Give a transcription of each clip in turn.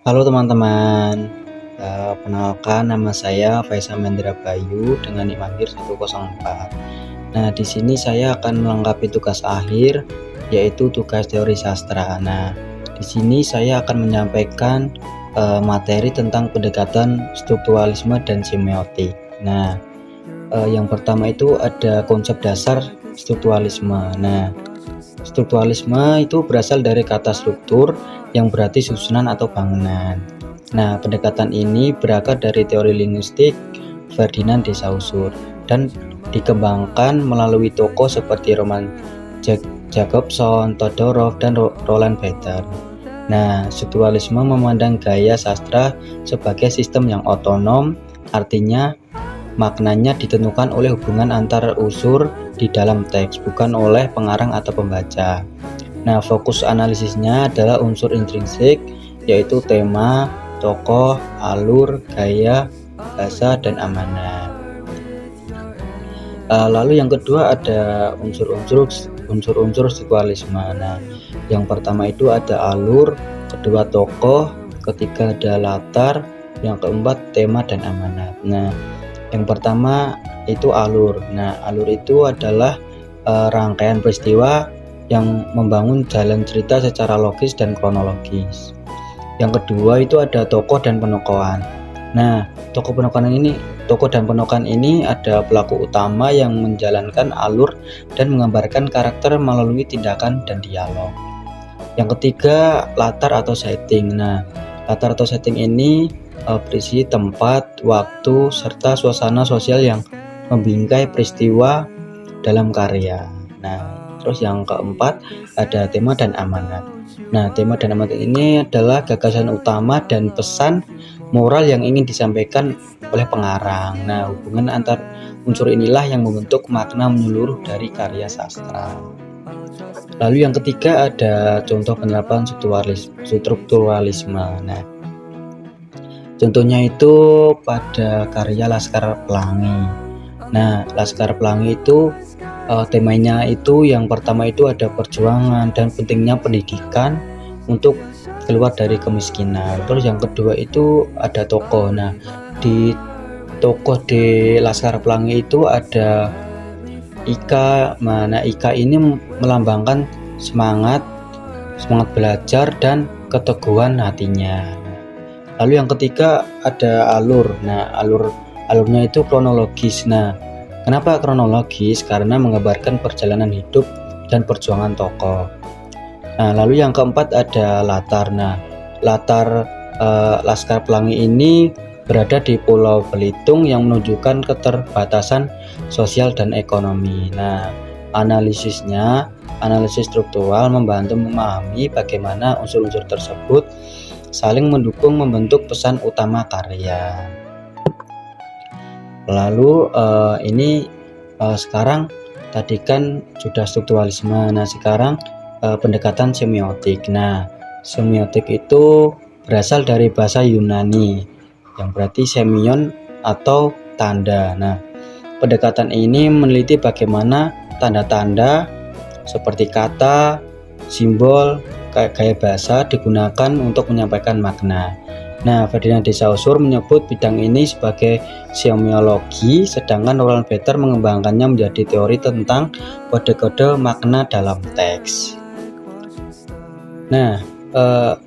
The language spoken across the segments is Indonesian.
Halo teman-teman, perkenalkan nama saya Faisal Mendra Bayu dengan NIK Mahir 104. Nah, di sini saya akan melengkapi tugas akhir yaitu tugas teori sastra. Nah, di sini saya akan menyampaikan materi tentang pendekatan strukturalisme dan semiotik. Nah, yang pertama itu ada konsep dasar strukturalisme. Nah, strukturalisme itu berasal dari kata struktur yang berarti susunan atau bangunan. Nah, pendekatan ini berakar dari teori linguistik Ferdinand de Saussure dan dikembangkan melalui tokoh seperti Roman Jakobson, Todorov, dan Roland Barthes. Nah, strukturalisme memandang gaya sastra sebagai sistem yang otonom, artinya maknanya ditentukan oleh hubungan antar unsur di dalam teks, bukan oleh pengarang atau pembaca. Nah, fokus analisisnya adalah unsur intrinsik, yaitu tema, tokoh, alur, gaya, bahasa, dan amanat. Lalu yang kedua ada unsur-unsur strukturalisme. Nah, yang pertama itu ada alur, kedua tokoh, ketiga ada latar, yang keempat tema dan amanat. Nah, yang pertama itu alur. Nah, alur itu adalah rangkaian peristiwa yang membangun jalan cerita secara logis dan kronologis. Yang kedua itu ada tokoh dan penokohan. Nah, tokoh dan penokohan ini ada pelaku utama yang menjalankan alur dan menggambarkan karakter melalui tindakan dan dialog. Yang ketiga, latar atau setting. Nah, latar atau setting ini berisi tempat, waktu, serta suasana sosial yang membingkai peristiwa dalam karya. Nah, terus yang keempat ada tema dan amanat. Nah, tema dan amanat ini adalah gagasan utama dan pesan moral yang ingin disampaikan oleh pengarang. Nah, hubungan antar unsur inilah yang membentuk makna menyeluruh dari karya sastra. Lalu yang ketiga ada contoh penerapan strukturalisme. Nah, contohnya itu pada karya Laskar Pelangi. Nah, Laskar Pelangi itu temanya itu yang pertama itu ada perjuangan dan pentingnya pendidikan untuk keluar dari kemiskinan. Terus yang kedua itu ada tokoh. Nah, di tokoh di Laskar Pelangi itu ada Ika. Mana Ika ini melambangkan semangat belajar dan keteguhan hatinya. Lalu yang ketiga ada alur. Nah, alurnya itu kronologis. Nah, kenapa kronologis? Karena menggambarkan perjalanan hidup dan perjuangan tokoh. Nah, lalu yang keempat ada latar. Nah, latar Laskar Pelangi ini berada di Pulau Belitung yang menunjukkan keterbatasan sosial dan ekonomi. Nah, analisis struktural membantu memahami bagaimana unsur-unsur tersebut saling mendukung membentuk pesan utama karya. Lalu sekarang tadi kan sudah strukturalisme. Nah, sekarang pendekatan semiotik. Nah, semiotik itu berasal dari bahasa Yunani yang berarti semion atau tanda. Nah, pendekatan ini meneliti bagaimana tanda-tanda seperti kata, simbol, gaya bahasa digunakan untuk menyampaikan makna. Nah, Ferdinand de Saussure menyebut bidang ini sebagai semiologi, sedangkan Roland Barthes mengembangkannya menjadi teori tentang kode-kode makna dalam teks. Nah,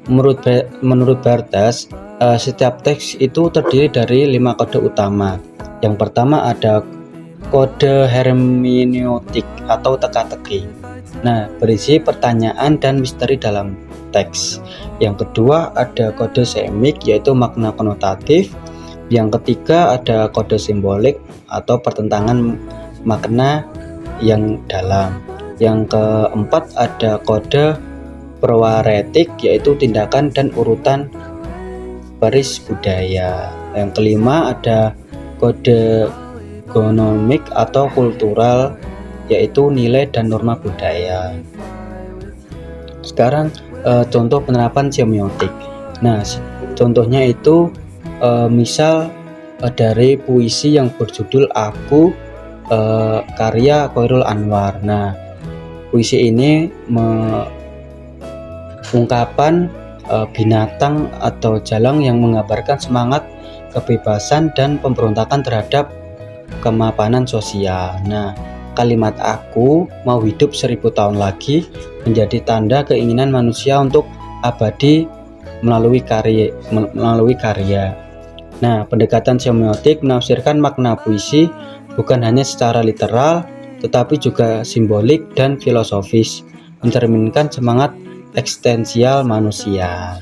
menurut Barthes, setiap teks itu terdiri dari 5 kode utama. Yang pertama ada kode hermeneutik atau teka-teki. Nah, berisi pertanyaan dan misteri dalam teks. Yang kedua ada kode semik, yaitu makna konotatif. Yang ketiga ada kode simbolik atau pertentangan makna yang dalam. Yang keempat ada kode prowaretik, yaitu tindakan dan urutan baris budaya. Yang kelima ada kode gnomik atau kultural, yaitu nilai dan norma budaya. Sekarang contoh penerapan semiotik. Nah, contohnya itu misal dari puisi yang berjudul Aku, karya Khairul Anwar. Nah, puisi ini mengungkapkan binatang atau jalang yang menggambarkan semangat kebebasan dan pemberontakan terhadap kemapanan sosial. Nah, kalimat "aku mau hidup 1000 tahun lagi" menjadi tanda keinginan manusia untuk abadi melalui karya. Nah, pendekatan semiotik menafsirkan makna puisi bukan hanya secara literal, tetapi juga simbolik dan filosofis, mencerminkan semangat eksistensial manusia.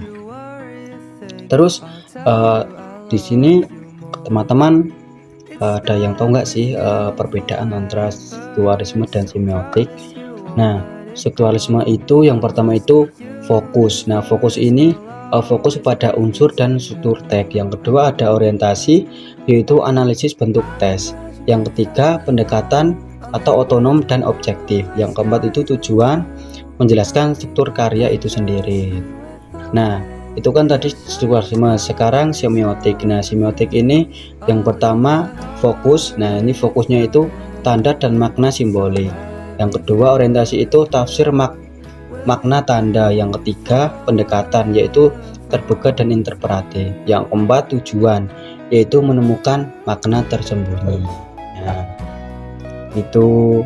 Terus di sini teman-teman ada yang tahu nggak sih perbedaan antara strukturalisme dan semiotik? Nah, strukturalisme itu yang pertama itu fokus. Nah, fokus ini fokus pada unsur dan struktur teks. Yang kedua ada orientasi, yaitu analisis bentuk teks. Yang ketiga pendekatan atau otonom dan objektif. Yang keempat itu tujuan, menjelaskan struktur karya itu sendiri. Nah, itu kan tadi strukturalisme. Sekarang semiotik. Nah, semiotik ini yang pertama fokus. Nah, ini fokusnya itu tanda dan makna simbolik. Yang kedua orientasi itu tafsir makna tanda. Yang ketiga pendekatan, yaitu terbuka dan interpretatif. Yang keempat tujuan, yaitu menemukan makna tersembunyi. Nah, itu